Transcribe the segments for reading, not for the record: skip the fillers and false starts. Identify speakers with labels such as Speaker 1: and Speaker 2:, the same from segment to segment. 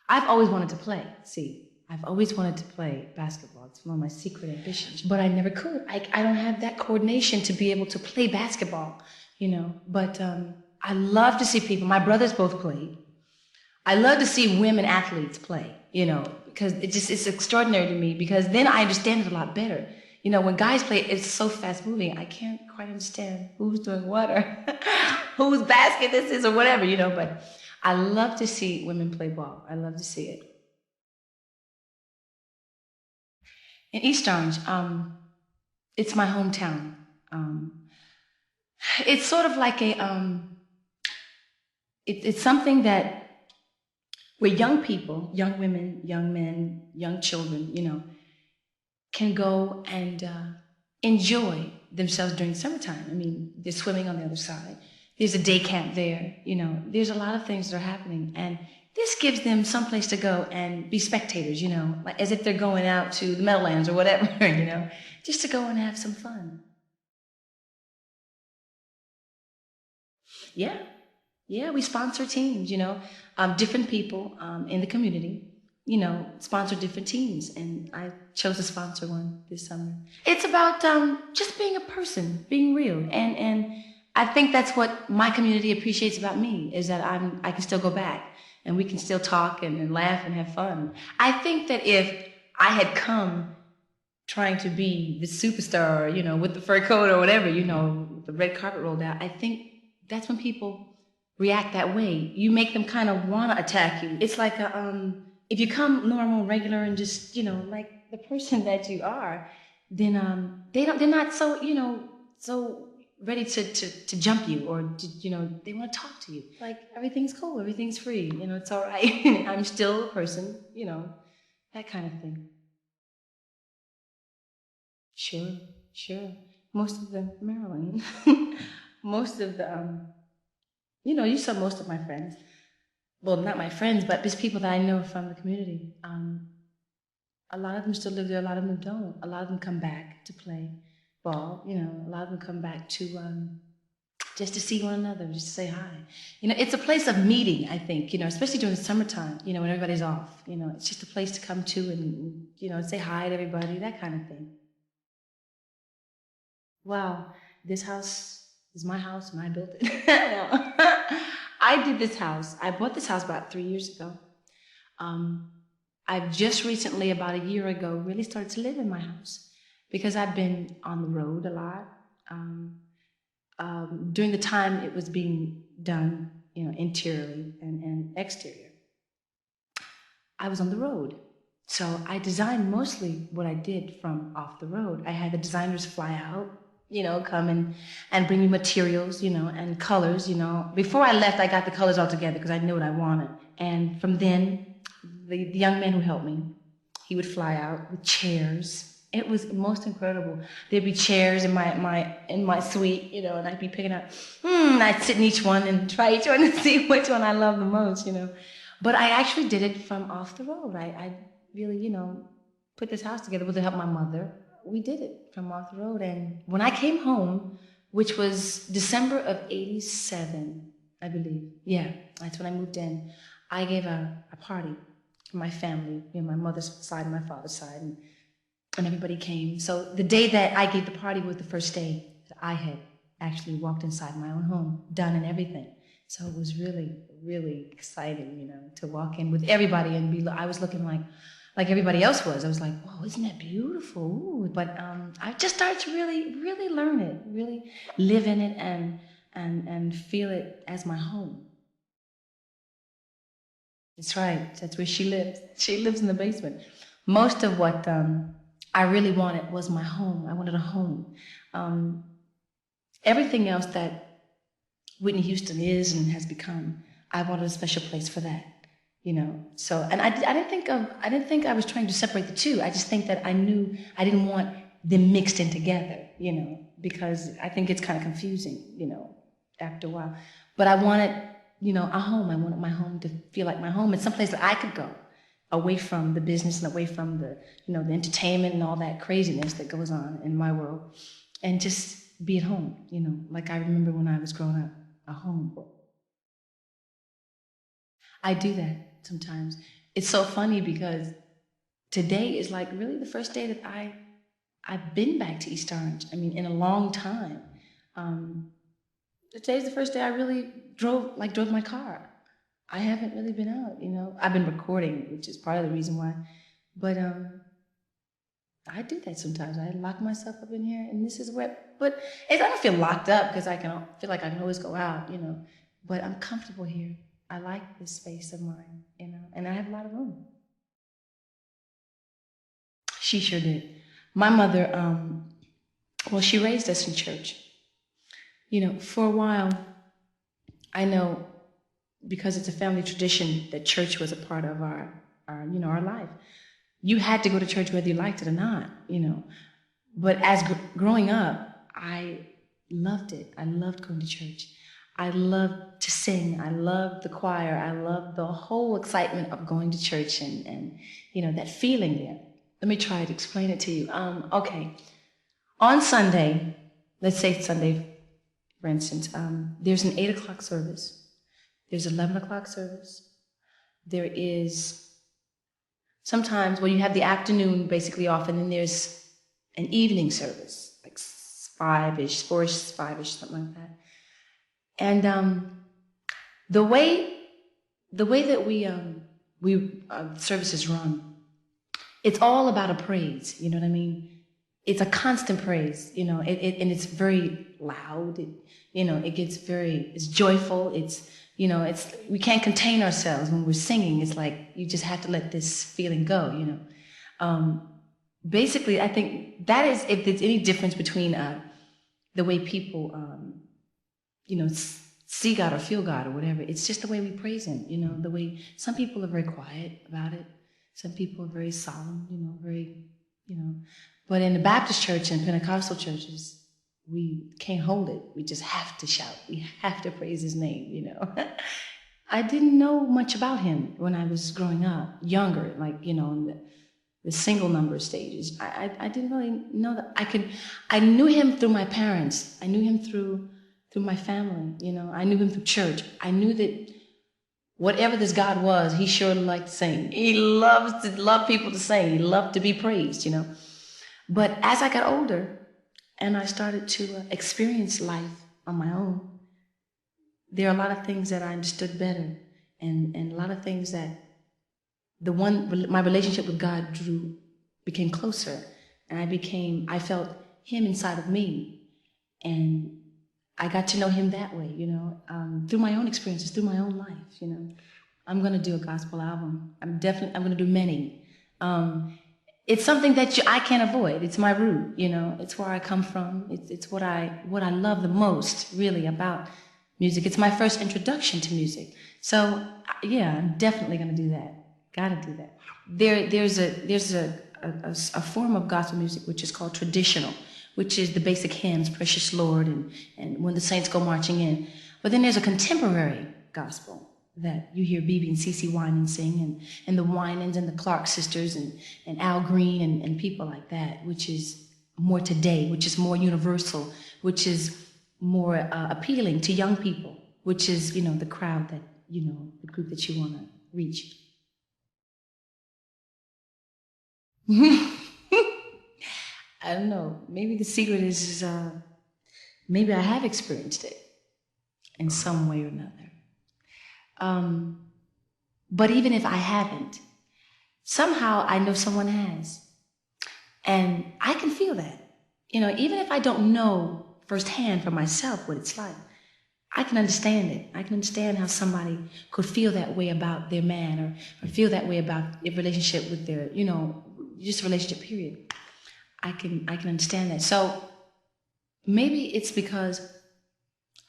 Speaker 1: I've always wanted to play. See, I've always wanted to play basketball. It's one of my secret ambitions, but I never could. I don't have that coordination to be able to play basketball, But I love to see people. My brothers both played. I love to see women athletes play, because it's extraordinary to me, because then I understand it a lot better. When guys play, it's so fast moving. I can't quite understand who's doing what or whose basket this is or whatever, but I love to see women play ball. I love to see it. In East Orange, it's my hometown. It's sort of like it's something that where young people, young women, young men, young children, can go and enjoy themselves during summertime. I mean, there's swimming on the other side. There's a day camp there. There's a lot of things that are happening. And this gives them some place to go and be spectators, like as if they're going out to the Meadowlands or whatever, just to go and have some fun. Yeah. Yeah, we sponsor teams, different people in the community, sponsor different teams. And I chose to sponsor one this summer. It's about just being a person, being real. And I think that's what my community appreciates about me, is that I can still go back and we can still talk and laugh and have fun. I think that if I had come trying to be the superstar, with the fur coat or whatever, the red carpet rolled out, I think that's when people react that way. You make them kind of want to attack you. It's like if you come normal, regular, and just like the person that you are, then they're not so so ready to jump you or they want to talk to you. Like everything's cool, everything's free, it's all right. I'm still a person, that kind of thing. Sure. Most of the Maryland, most of the you saw most of my friends. Well, not my friends, but just people that I know from the community. A lot of them still live there, a lot of them don't. A lot of them come back to play ball, a lot of them come back to just to see one another, just to say hi. It's a place of meeting, I think, especially during the summertime, when everybody's off. It's just a place to come to and, say hi to everybody, that kind of thing. Wow, this house is my house and I built it. No. I did this house. I bought this house about 3 years ago. I've just recently, about a year ago, really started to live in my house because I've been on the road a lot. During the time it was being done, interiorly and exterior, I was on the road. So I designed mostly what I did from off the road. I had the designers fly out, come and bring me materials, and colors, Before I left, I got the colors all together because I knew what I wanted. And from then, the young man who helped me, he would fly out with chairs. It was most incredible. There'd be chairs in my suite, and I'd be picking out, I'd sit in each one and try each one to see which one I love the most, But I actually did it from off the road. I really, put this house together with the help of my mother. We did it from off the road. And when I came home, which was December of '87, I believe. Yeah, that's when I moved in. I gave a party for my family, my mother's side and my father's side, and everybody came. So the day that I gave the party was the first day that I had actually walked inside my own home, done and everything. So it was really, really exciting, to walk in with everybody and I was looking like everybody else was. I was like, whoa, isn't that beautiful? Ooh. But I just started to really, really learn it, really live in it and feel it as my home. That's right. That's where she lives. She lives in the basement. Most of what I really wanted was my home. I wanted a home. Um, Everything else that Whitney Houston is and has become, I wanted a special place for that. So, and I didn't think I was trying to separate the two. I just think that I knew I didn't want them mixed in together, because I think it's kind of confusing, after a while. But I wanted, a home. I wanted my home to feel like my home. It's someplace that I could go away from the business and away from the, the entertainment and all that craziness that goes on in my world, and just be at home, like I remember when I was growing up, a home. I do that sometimes. it's so funny because today is like really the first day that I've been back to East Orange. I mean, in a long time. Um, Today's the first day I really drove my car. I haven't really been out, you know. I've been recording, which is part of the reason why. But I do that sometimes. I lock myself up in here, and this is where. But I don't feel locked up because I can feel like I can always go out, you know. But I'm comfortable here. I like this space of mine, you know, and I have a lot of room. She sure did. My mother, well, she raised us in church. You know, for a while, I know because it's a family tradition that church was a part of our life. You had to go to church whether you liked it or not, you know. But as growing up, I loved it. I loved going to church. I loved to sing. I loved the choir. I loved the whole excitement of going to church and you know, that feeling there. Let me try to explain it to you. Okay. On Sunday, let's say Sunday, for instance, there's an 8 o'clock service. There's 11 o'clock service. There is sometimes, well, you have the afternoon basically off, and then there's an evening service, like 5-ish, 4-ish, 5-ish, something like that. And the way that we services run, it's all about a praise. You know what I mean? It's a constant praise. You know, and it's very loud. It's joyful. We can't contain ourselves when we're singing. It's like you just have to let this feeling go. You know. Basically, I think that is, if there's any difference between the way people, see God or feel God or whatever, it's just the way we praise Him. You know, the way some people are very quiet about it, some people are very solemn. But in the Baptist church and Pentecostal churches, we can't hold it. We just have to shout. We have to praise His name. You know. I didn't know much about Him when I was growing up, younger, in the single number stages. I didn't really know that I knew Him through my parents. I knew Him through my family, you know. I knew Him through church. I knew that whatever this God was, He sure liked to sing. He loved people to sing. He loved to be praised, you know. But as I got older and I started to experience life on my own, there are a lot of things that I understood better, and a lot of things that my relationship with God became closer, and I felt Him inside of me, and I got to know Him that way, you know, through my own experiences, through my own life, you know. I'm going to do a gospel album. I'm going to do many. It's something that I can't avoid. It's my root, you know. It's where I come from. It's what I love the most, really, about music. It's my first introduction to music. So, yeah, I'm definitely going to do that. Got to do that. There's a form of gospel music which is called traditional, which is the basic hymns, Precious Lord, and When the Saints Go Marching In. But then there's a contemporary gospel that you hear BB and CeCe Winans sing, and the Winans and the Clark sisters and Al Green and people like that, which is more today, which is more universal, which is more appealing to young people, which is, you know, the crowd that, you know, the group that you want to reach. I don't know. Maybe the secret is maybe I have experienced it in some way or another. But even if I haven't, somehow I know someone has. And I can feel that. You know, even if I don't know firsthand for myself what it's like, I can understand it. I can understand how somebody could feel that way about their man, or feel that way about a relationship with their, you know, just a relationship, period. I can understand that. So maybe it's because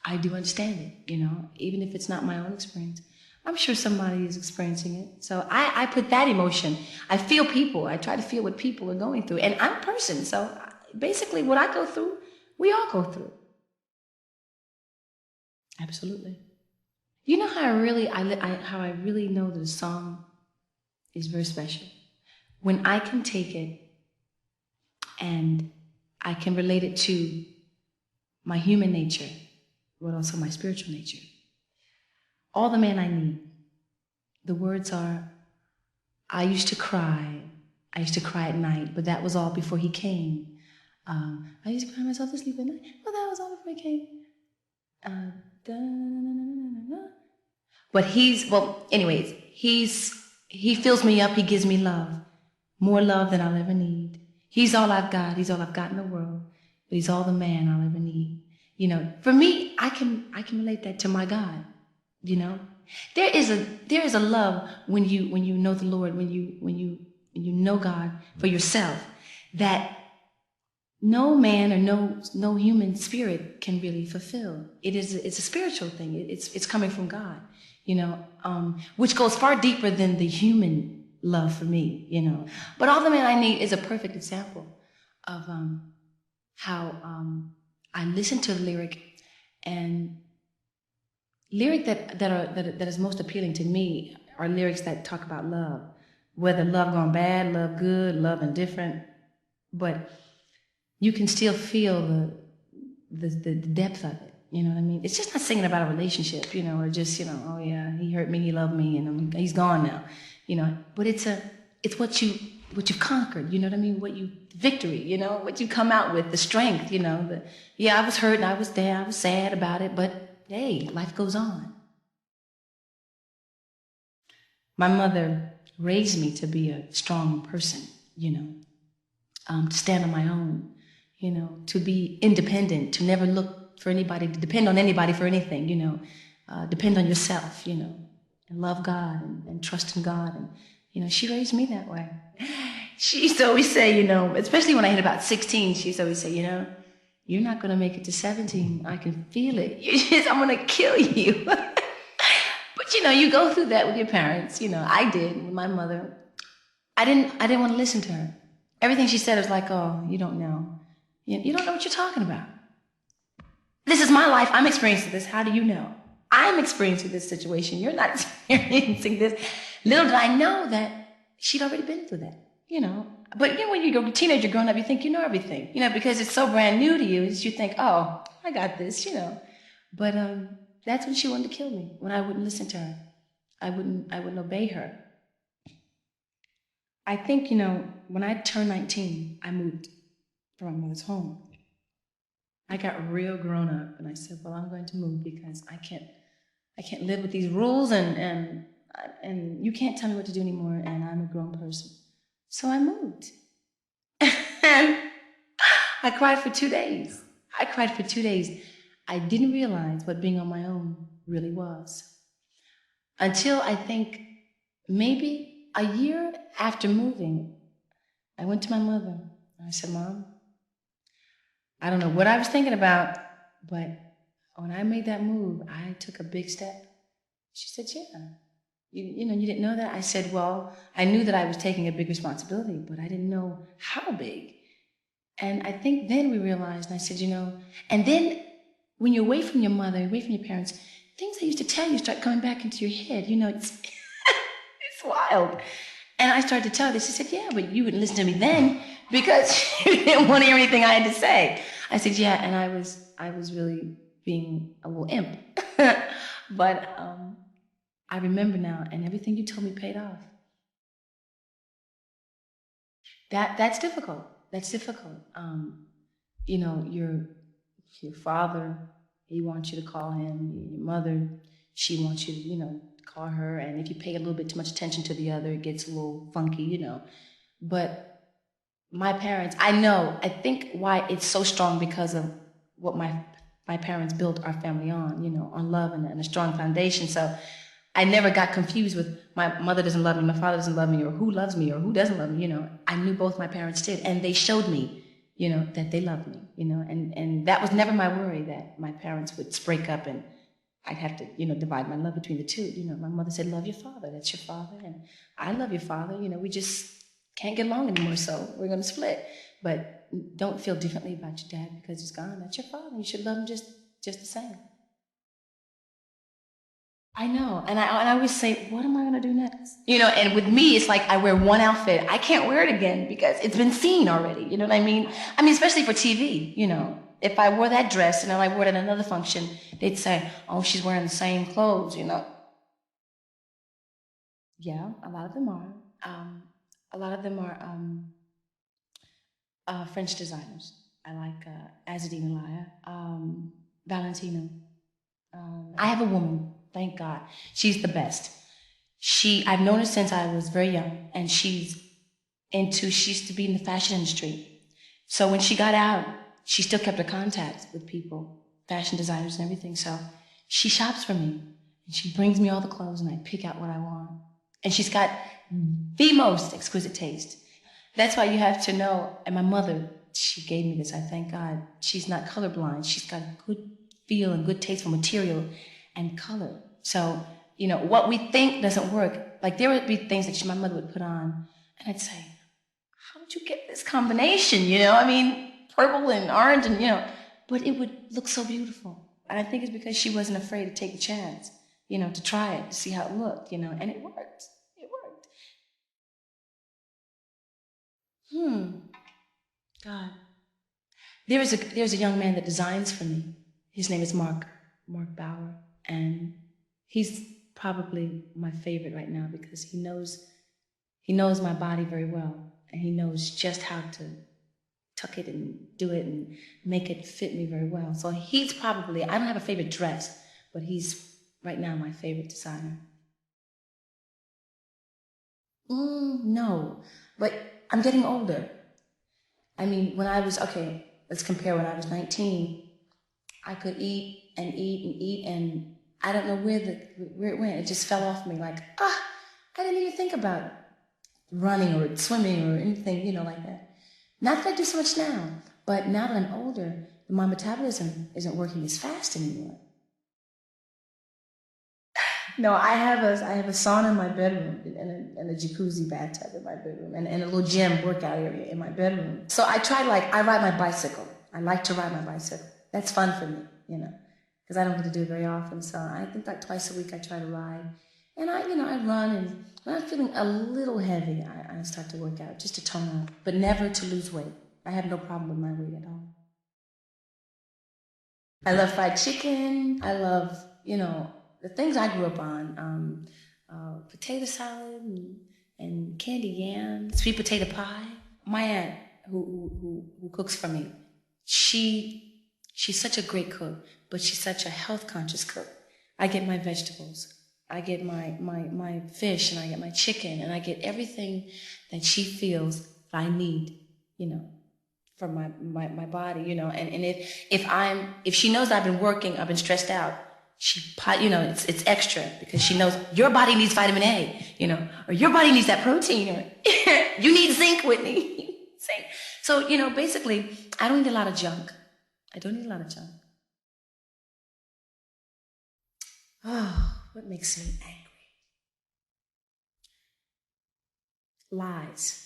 Speaker 1: I do understand it, you know, even if it's not my own experience. I'm sure somebody is experiencing it. So I put that emotion. I feel people. I try to feel what people are going through. And I'm a person. So basically what I go through, we all go through. Absolutely. You know how how I really know that a song is very special? When I can take it and I can relate it to my human nature, but also my spiritual nature. All the man I need. The words are, I used to cry. I used to cry at night, but that was all before he came. I used to cry myself to sleep at night, but that was all before he came. Da-na-na-na-na-na-na. But he fills me up, he gives me love. More love than I'll ever need. He's all I've got, he's all I've got in the world, but he's all the man I'll ever need. You know, for me, I can relate that to my God, you know. There is a love when you know the Lord, when you know God for yourself, that no man or no human spirit can really fulfill. It's a spiritual thing. It's coming from God, you know, which goes far deeper than the human love for me, you know. But All the Man I Need is a perfect example of how I listen to the lyric, and lyric that is most appealing to me are lyrics that talk about love, whether love gone bad, love good, love indifferent, but you can still feel the depth of it. You know what I mean? It's just not singing about a relationship, you know, or just, you know, oh yeah, he hurt me, he loved me, and he's gone now, you know. But it's what you've conquered, you know what I mean? Victory, you know, what you come out with, the strength, you know. Yeah, I was hurt and I was there, I was sad about it, but hey, life goes on. My mother raised me to be a strong person, you know, to stand on my own, you know, to be independent, to never look for anybody, to depend on anybody for anything, you know, depend on yourself, you know, and love God and trust in God. And, you know, she raised me that way. She used to always say, you know, especially when I hit about 16, she used to always say, you know, you're not going to make it to 17. I can feel it. I'm going to kill you. But, you know, you go through that with your parents. You know, I did with my mother. I didn't want to listen to her. Everything she said was like, oh, you don't know. You don't know what you're talking about. This is my life. I'm experiencing this. How do you know? I'm experiencing this situation. You're not experiencing this. Little did I know that she'd already been through that, you know. But, you know, when you're a teenager growing up, you think you know everything, you know, because it's so brand new to you. You think, oh, I got this, you know. But that's when she wanted to kill me, when I wouldn't listen to her. I wouldn't obey her. I think, you know, when I turned 19, I moved from my mother's home. I got real grown up, and I said, well, I'm going to move because I can't live with these rules, and you can't tell me what to do anymore, and I'm a grown person. So I moved. And I cried for 2 days. I cried for 2 days. I didn't realize what being on my own really was. Until I think maybe a year after moving, I went to my mother. I said, Mom, I don't know what I was thinking about, but when I made that move, I took a big step. She said, yeah. You know, you didn't know that? I said, well, I knew that I was taking a big responsibility, but I didn't know how big. And I think then we realized, and I said, you know, and then when you're away from your mother, away from your parents, things I used to tell you start coming back into your head. You know, it's it's wild. And I started to tell her, she said, yeah, but you wouldn't listen to me then because you didn't want to hear anything I had to say. I said, yeah, and I was really being a little imp. But I remember now, and everything you told me paid off. That's difficult. That's difficult. You know, your father, he wants you to call him. Your mother, she wants you to, you know, call her. And if you pay a little bit too much attention to the other, it gets a little funky, you know. But my parents, I think why it's so strong because of what my parents built our family on, you know, on love and a strong foundation. So I never got confused with my mother doesn't love me, my father doesn't love me, or who loves me or who doesn't love me, you know. I knew both my parents did, and they showed me, you know, that they loved me, you know, and that was never my worry, that my parents would break up and I'd have to, you know, divide my love between the two. You know, my mother said, love your father, that's your father, and I love your father, you know, we just can't get along anymore, so we're gonna split. But don't feel differently about your dad because he's gone. That's your father, you should love him just the same. I know, and I always say, what am I gonna do next? You know, and with me, it's like I wear one outfit. I can't wear it again because it's been seen already. You know what I mean? I mean, especially for TV. You know, if I wore that dress and then I wore it at another function, they'd say, "Oh, she's wearing the same clothes." You know? Yeah, a lot of them are. A lot of them are French designers. I like Azadine Elia, Valentino. I have a woman, thank God. She's the best. I've known her since I was very young, and she used to be in the fashion industry. So when she got out, she still kept her contacts with people, fashion designers and everything. So she shops for me, and she brings me all the clothes, and I pick out what I want. And she's got the most exquisite taste. That's why you have to know, and my mother, she gave me this, I thank God. She's not colorblind. She's got good feel and good taste for material and color. So, what we think doesn't work. Like there would be things that my mother would put on, and I'd say, how did you get this combination? I mean, purple and orange and, but it would look so beautiful. And I think it's because she wasn't afraid to take the chance, to try it, to see how it looked, and it worked. It worked. God. There's a young man that designs for me. His name is Mark Bauer, and he's probably my favorite right now because he knows my body very well, and he knows just how to tuck it and do it and make it fit me very well. So he's probably, I don't have a favorite dress, but he's right now my favorite designer. No, but I'm getting older. I mean, let's compare when I was 19, I could eat and eat and eat, and I don't know where it went. It just fell off me like, I didn't even think about running or swimming or anything, like that. Not that I do so much now, but now that I'm older, my metabolism isn't working as fast anymore. No, I have a sauna in my bedroom and a jacuzzi bathtub in my bedroom and a little gym workout area in my bedroom. So I ride my bicycle. I like to ride my bicycle. That's fun for me, because I don't get to do it very often. So I think like twice a week I try to ride. And I run, and when I'm feeling a little heavy, I start to work out just to tone up, but never to lose weight. I have no problem with my weight at all. I love fried chicken. I love, the things I grew up on. Potato salad and candy yam, sweet potato pie. My aunt, who cooks for me, she's such a great cook, but she's such a health conscious cook. I get my vegetables, I get my fish, and I get my chicken, and I get everything that she feels that I need, for my body, and if she knows I've been working, I've been stressed out, it's extra because she knows your body needs vitamin A, or your body needs that protein, or you need zinc, Whitney. Zinc. So, basically, I don't need a lot of junk. I don't need a lot of junk. Oh, what makes me angry? Lies.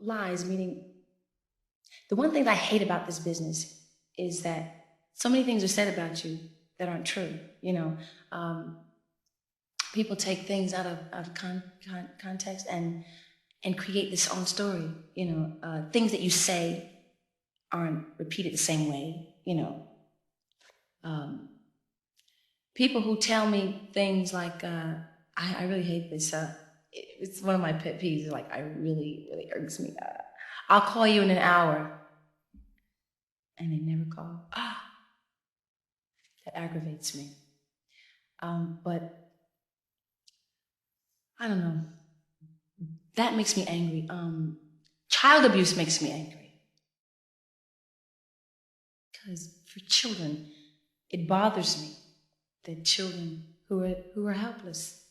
Speaker 1: Lies, meaning the one thing that I hate about this business is that so many things are said about you that aren't true. People take things out of context and create this own story. Things that you say aren't repeated the same way. People who tell me things like, I really hate this. It's one of my pet peeves. Like, I really, really irks me. I'll call you in an hour, and they never call. That aggravates me. But I don't know. That makes me angry. Child abuse makes me angry. Because for children, it bothers me that children who are helpless,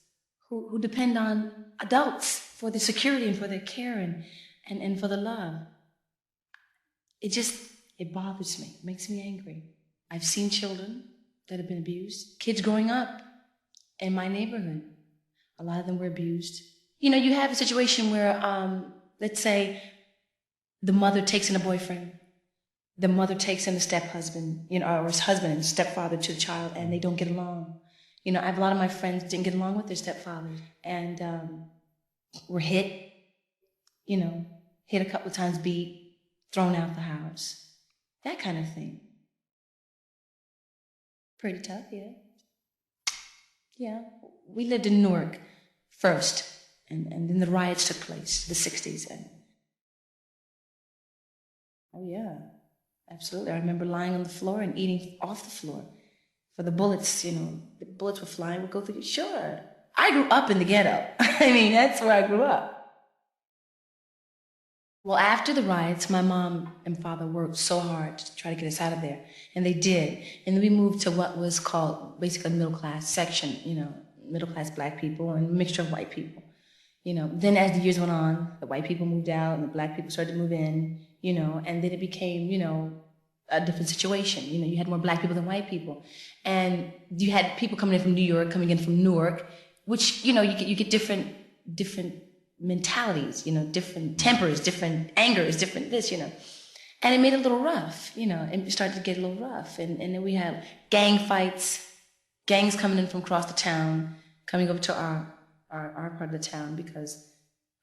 Speaker 1: who depend on adults for their security and for their care and for the love. It bothers me. It makes me angry. I've seen children that have been abused, kids growing up in my neighborhood. A lot of them were abused. You have a situation where, let's say, the mother takes in a boyfriend, the mother takes in a step-husband, or his husband and stepfather to the child, and they don't get along. I have a lot of my friends didn't get along with their stepfathers, and were hit, hit a couple of times, beat, thrown out the house. That kind of thing. Pretty tough, yeah. Yeah. We lived in Newark first. And then the riots took place, the 60s. And oh yeah, absolutely. I remember lying on the floor and eating off the floor. For the bullets, the bullets were flying, would go through you. Sure. I grew up in the ghetto. I mean, that's where I grew up. Well, after the riots, my mom and father worked so hard to try to get us out of there. And they did. And then we moved to what was called basically a middle class section, middle class black people and a mixture of white people. Then as the years went on, the white people moved out and the black people started to move in, and then it became, a different situation. You had more black people than white people. And you had people coming in from New York, coming in from Newark, which, you get different mentalities, different tempers, different angers, different this, And it made it a little rough, it started to get a little rough. And then we had gang fights, gangs coming in from across the town, coming over to our part of the town because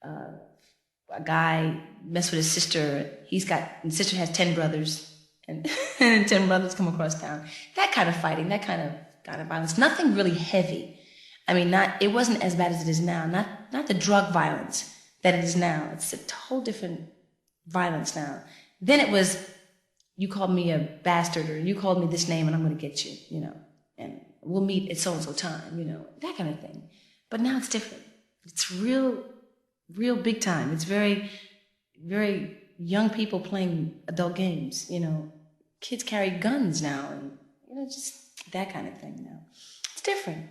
Speaker 1: a guy messed with his sister. His sister has 10 brothers, and 10 brothers come across town. That kind of fighting, that kind of violence. Nothing really heavy. I mean, it wasn't as bad as it is now. Not the drug violence that it is now. It's a whole different violence now. Then it was, you called me a bastard, or you called me this name, and I'm going to get you, and we'll meet at so-and-so time, that kind of thing. But now it's different. It's real big time. It's very, very young people playing adult games, Kids carry guns now, and, just that kind of thing now. It's different.